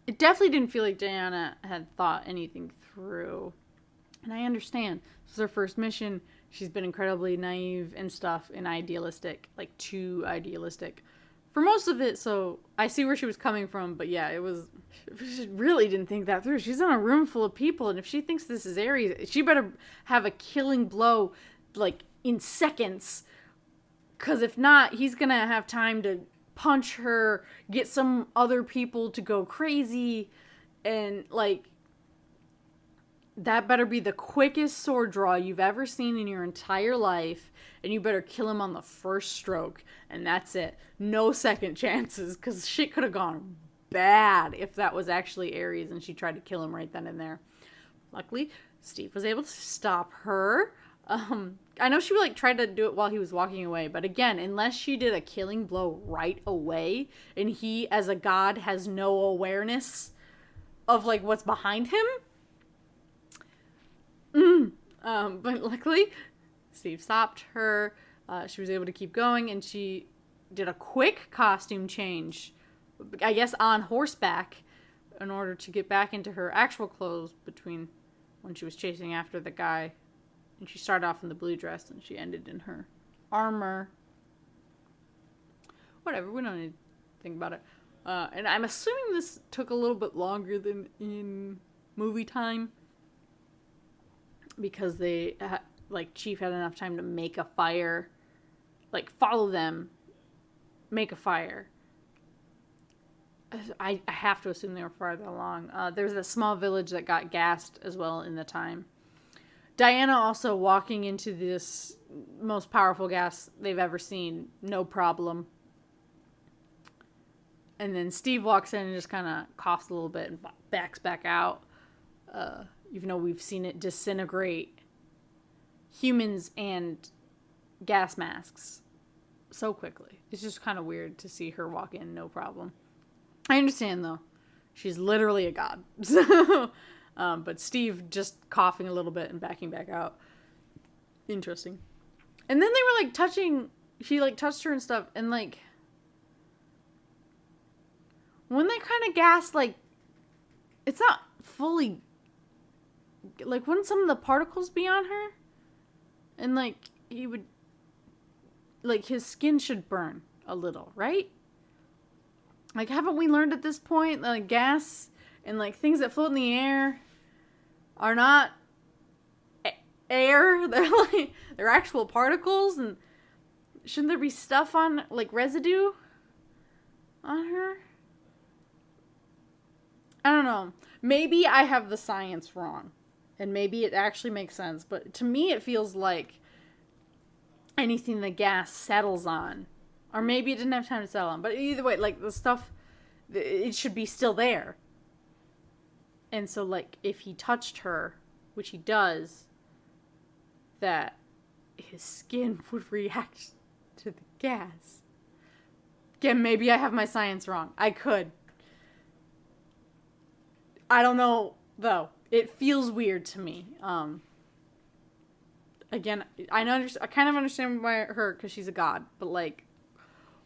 It definitely didn't feel like Diana had thought anything through. And I understand. This is her first mission. She's been incredibly naive and stuff and idealistic. Like, too idealistic for most of it, so I see where she was coming from, but yeah, she really didn't think that through. She's in a room full of people, and if she thinks this is Ares, she better have a killing blow, like, in seconds, because if not, he's gonna have time to punch her, get some other people to go crazy, and, like, that better be the quickest sword draw you've ever seen in your entire life, and you better kill him on the first stroke, and that's it. No second chances, because shit could have gone bad if that was actually Ares and she tried to kill him right then and there. Luckily, Steve was able to stop her. I know she like tried to do it while he was walking away, but again, unless she did a killing blow right away, and he, as a god, has no awareness of like what's behind him. But luckily, Steve stopped her. She was able to keep going, and she did a quick costume change, I guess on horseback, in order to get back into her actual clothes between when she was chasing after the guy And she started off in the blue dress and she ended in her armor. Whatever, we don't need to think about it. And I'm assuming this took a little bit longer than in movie time. Because they, Chief had enough time to make a fire. Like, follow them. Make a fire. I have to assume they were farther along. There was a small village that got gassed as well in the time. Diana also walking into this most powerful gas they've ever seen. No problem. And then Steve walks in and just kind of coughs a little bit and backs back out. Even though we've seen it disintegrate humans and gas masks so quickly. It's just kind of weird to see her walk in, no problem. I understand, though. She's literally a god. So, but Steve just coughing a little bit and backing back out. Interesting. And then they were, touching... She, touched her and stuff. And, when they kind of gassed, it's not fully... wouldn't some of the particles be on her? And, he would... his skin should burn a little, right? Haven't we learned at this point that gas and, things that float in the air are not air? They're actual particles, and shouldn't there be stuff on, residue on her? I don't know. Maybe I have the science wrong, and maybe it actually makes sense, but to me it feels like anything the gas settles on. Or maybe it didn't have time to settle on. But either way, the stuff, it should be still there. And so, if he touched her, which he does, that his skin would react to the gas. Again, maybe I have my science wrong. I could. I don't know, though. It feels weird to me. Again, I kind of understand why her, because she's a god, but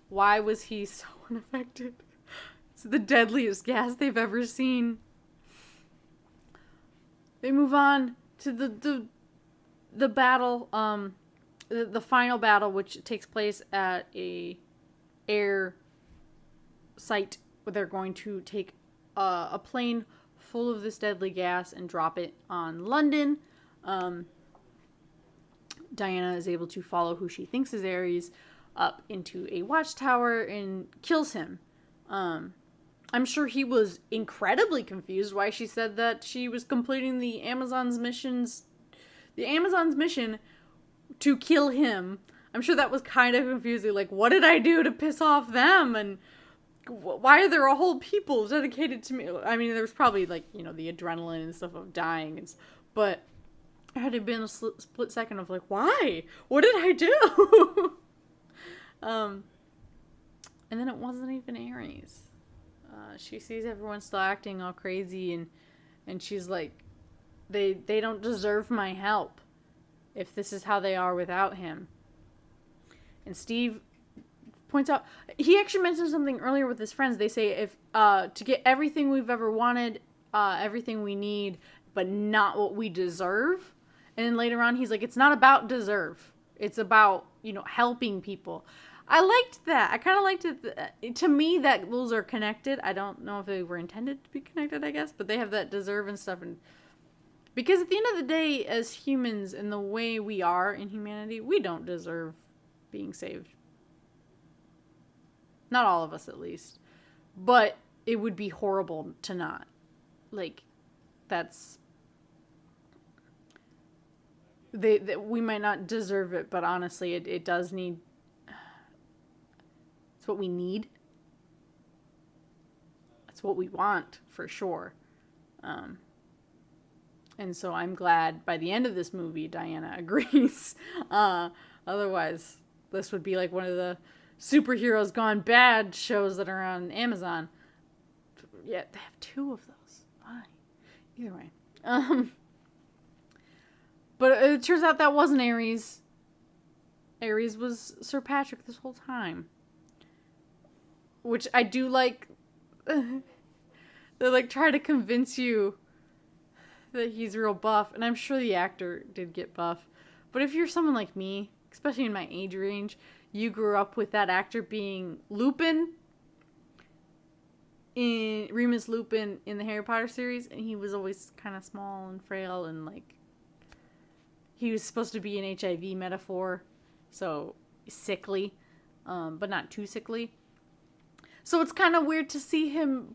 why was he so unaffected? It's the deadliest gas they've ever seen. They move on to the battle, the final battle, which takes place at a air site where they're going to take a plane full of this deadly gas and drop it on London. Diana is able to follow who she thinks is Ares up into a watchtower and kills him. I'm sure he was incredibly confused why she said that she was completing the Amazon's mission to kill him. I'm sure that was kind of confusing. What did I do to piss off them? And why are there a whole people dedicated to me? I mean, there was probably the adrenaline and stuff of dying, but it had been a split second of why? What did I do? And then it wasn't even Ares. She sees everyone still acting all crazy, and she's like, they don't deserve my help if this is how they are without him. And Steve points out, he actually mentioned something earlier with his friends. They say if to get everything we've ever wanted, everything we need, but not what we deserve. And then later on, he's like, it's not about deserve. It's about, helping people. I liked that. I kind of liked it. To me, that those are connected. I don't know if they were intended to be connected, I guess. But they have that deserve and stuff. And because at the end of the day, as humans, and the way we are in humanity, we don't deserve being saved. Not all of us, at least. But it would be horrible to not. That's... we might not deserve it, but honestly, it does need... It's what we need. It's what we want, for sure. And so I'm glad by the end of this movie, Diana agrees. Otherwise, this would be like one of the superheroes gone bad shows that are on Amazon. Yeah, they have 2 of those. Why? Either way. But it turns out that wasn't Ares. Ares was Sir Patrick this whole time. Which I do like. They try to convince you that he's real buff. And I'm sure the actor did get buff. But if you're someone like me, especially in my age range, you grew up with that actor being Lupin, in Remus Lupin in the Harry Potter series, and he was always kind of small and frail, and like he was supposed to be an HIV metaphor, so sickly, but not too sickly. So it's kind of weird to see him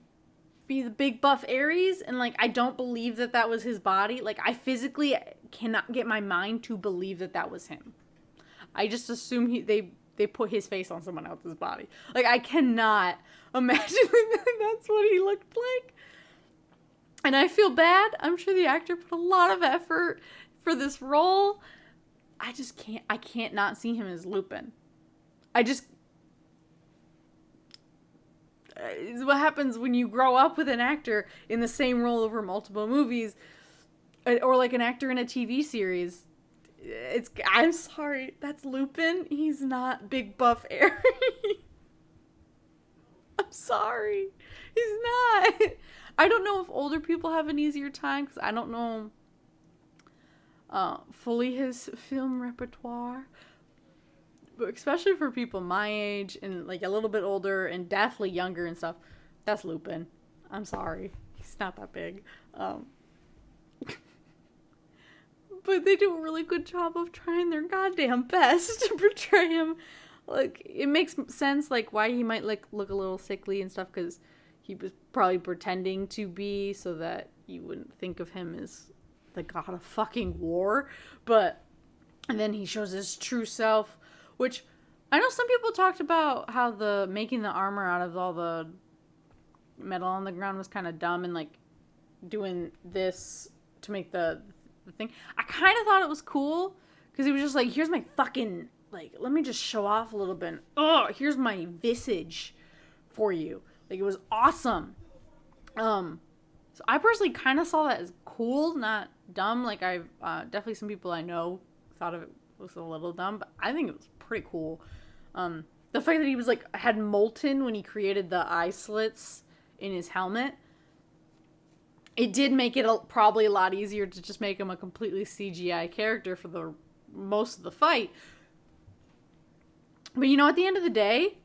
be the big buff Ares, and like I don't believe that that was his body. Like I physically cannot get my mind to believe that that was him. I just assume they put his face on someone else's body. Like I cannot imagine that that's what he looked like. And I feel bad. I'm sure the actor put a lot of effort for this role. I can't not see him as Lupin. It's what happens when you grow up with an actor in the same role over multiple movies, or like an actor in a TV series. I'm sorry, that's Lupin. He's not big buff Ares. I'm sorry. He's not. I don't know if older people have an easier time, because I don't know fully his film repertoire. But especially for people my age and like a little bit older and definitely younger and stuff, that's Lupin. I'm sorry. He's not that big. But they do a really good job of trying their goddamn best to portray him. Like, it makes sense, like, why he might, like, look a little sickly and stuff, because he was probably pretending to be so that you wouldn't think of him as the god of fucking war. But, and then he shows his true self, which, I know some people talked about how making the armor out of all the metal on the ground was kind of dumb, and, like, doing this to make the thing. I kind of thought it was cool, because he was just like, here's my fucking, like, let me just show off a little bit. Oh, here's my visage for you. Like, it was awesome. So I personally kind of saw that as cool, not dumb. Like, I've definitely some people I know thought of it was a little dumb, but I think it was pretty cool. The fact that he was like had molten when he created the eye slits in his helmet, it did make it probably a lot easier to just make him a completely CGI character for the most of the fight. But you know, at the end of the day,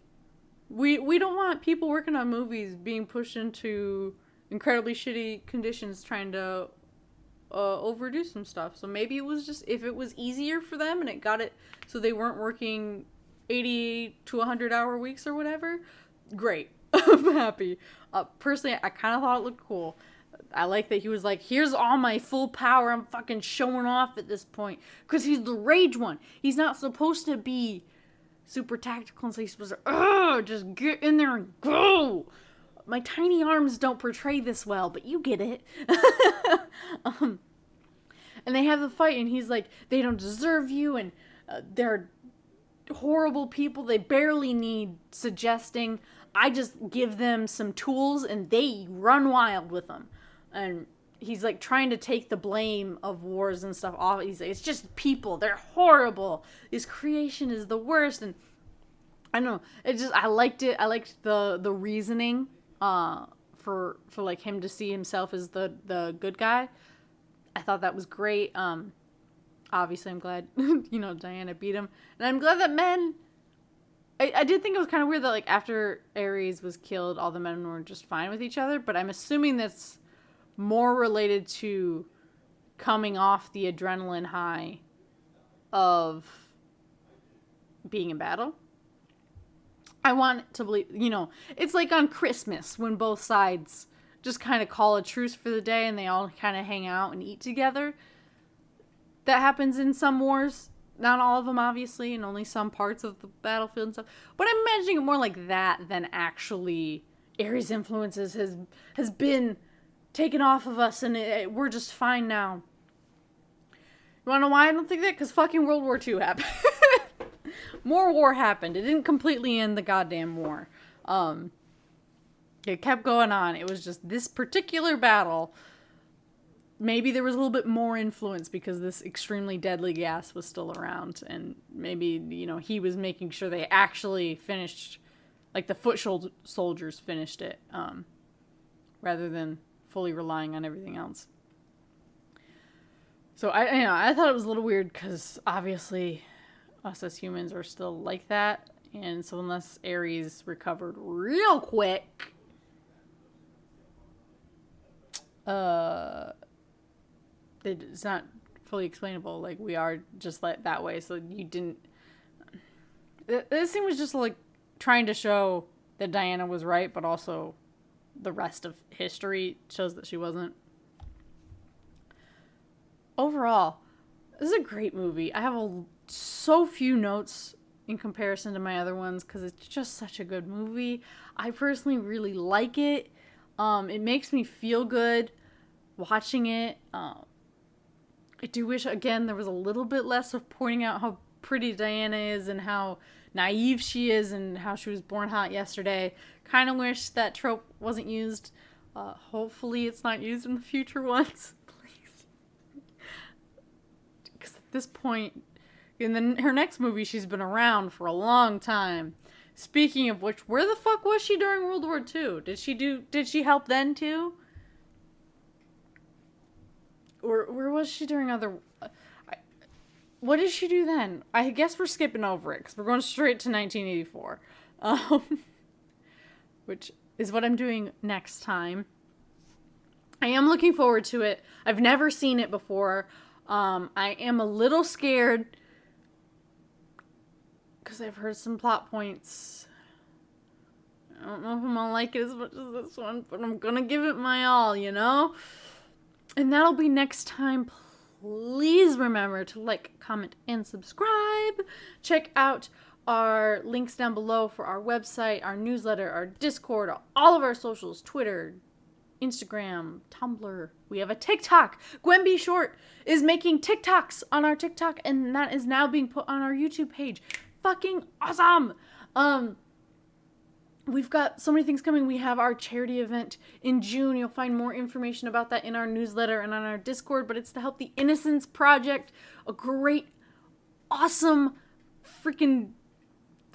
we don't want people working on movies being pushed into incredibly shitty conditions trying to overdo some stuff. So maybe it was just, if it was easier for them and it got it so they weren't working 80 to 100 hour weeks or whatever, great. I'm happy. Personally, I kind of thought it looked cool. I like that he was like, here's all my full power. I'm fucking showing off at this point. Because he's the rage one. He's not supposed to be super tactical, and so he's supposed to, just get in there and go. My tiny arms don't portray this well, but you get it. And they have the fight, and he's like, they don't deserve you, and they're horrible people. They barely need suggesting. I just give them some tools, and they run wild with them. And he's like trying to take the blame of wars and stuff off. He's like, it's just people. They're horrible. This creation is the worst. And I don't know. I liked it. I liked the reasoning for like him to see himself as the good guy. I thought that was great. Obviously, I'm glad, Diana beat him. And I'm glad that men... I did think it was kind of weird that, like, after Ares was killed, all the men were just fine with each other. But I'm assuming that's more related to coming off the adrenaline high of being in battle. I want to believe, it's like on Christmas when both sides just kind of call a truce for the day and they all kind of hang out and eat together. That happens in some wars. Not all of them, obviously, and only some parts of the battlefield and stuff. But I'm imagining it more like that than actually Ares' influences has been taken off of us and we're just fine now. You want to know why I don't think that? Because fucking World War II happened. More war happened. It didn't completely end the goddamn war. It kept going on. It was just this particular battle. Maybe there was a little bit more influence because this extremely deadly gas was still around. And maybe, he was making sure they actually finished, like the foot soldiers finished it, rather than fully relying on everything else. So I thought it was a little weird because obviously us as humans are still like that. And so unless Ares recovered real quick, it's not fully explainable. Like, we are just like that way. So you didn't. This thing was just like trying to show that Diana was right, but also the rest of history shows that she wasn't. Overall, this is a great movie. I have so few notes in comparison to my other ones because it's just such a good movie. I personally really like it. It makes me feel good watching it. I do wish, again, there was a little bit less of pointing out how pretty Diana is and how naive she is and how she was born hot yesterday. Kind of wish that trope wasn't used. Hopefully it's not used in the future ones. Because at this point, in her next movie, she's been around for a long time. Speaking of which, where the fuck was she during World War II? Did she help then too? Or where was she during other... what did she do then? I guess we're skipping over it because we're going straight to 1984. Which is what I'm doing next time. I am looking forward to it. I've never seen it before. I am a little scared because I've heard some plot points. I don't know if I'm gonna like it as much as this one, but I'm gonna give it my all, you know? And that'll be next time. Please remember to like, comment, and subscribe. Check out our links down below for our website, our newsletter, our Discord, all of our socials, Twitter, Instagram, Tumblr. We have a TikTok. Gwenby Short is making TikToks on our TikTok, and that is now being put on our YouTube page. Fucking awesome! We've got so many things coming. We have our charity event in June. You'll find more information about that in our newsletter and on our Discord, but it's to help the Innocence Project, a great, awesome, freaking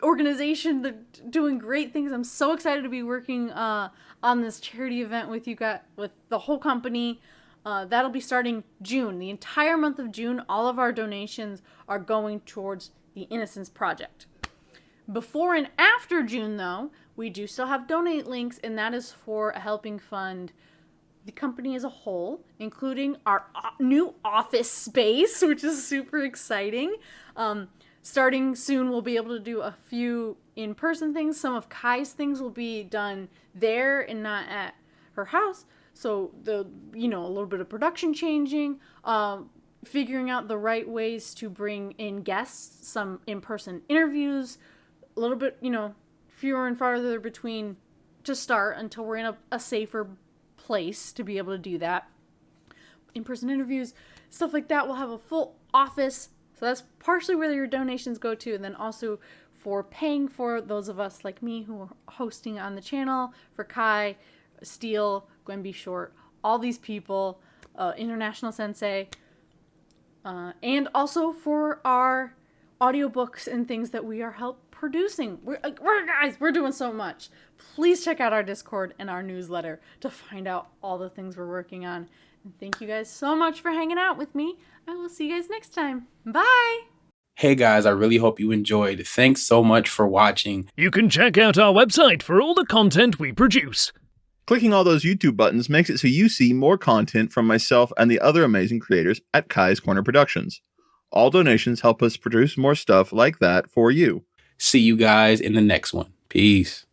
organization that doing great things. I'm so excited to be working on this charity event with you guys, with the whole company. That'll be starting June. The entire month of June, all of our donations are going towards the Innocence Project. Before and after June, though, we do still have donate links, and that is for a helping fund the company as a whole, including our new office space, which is super exciting. Starting soon, we'll be able to do a few in-person things. Some of Kai's things will be done there and not at her house. So a little bit of production changing, figuring out the right ways to bring in guests, some in-person interviews, a little bit, fewer and farther between to start until we're in a safer place to be able to do that. In-person interviews, stuff like that. We'll have a full office. So that's partially where your donations go to, and then also for paying for those of us like me who are hosting on the channel, for Kai, Steele, Gwenby Short, all these people, International Sensei, and also for our audiobooks and things that we are producing. We're doing so much. Please check out our Discord and our newsletter to find out all the things we're working on. And thank you guys so much for hanging out with me. I will see you guys next time. Bye! Hey guys, I really hope you enjoyed. Thanks so much for watching. You can check out our website for all the content we produce. Clicking all those YouTube buttons makes it so you see more content from myself and the other amazing creators at Kai's Korner Productions. All donations help us produce more stuff like that for you. See you guys in the next one. Peace.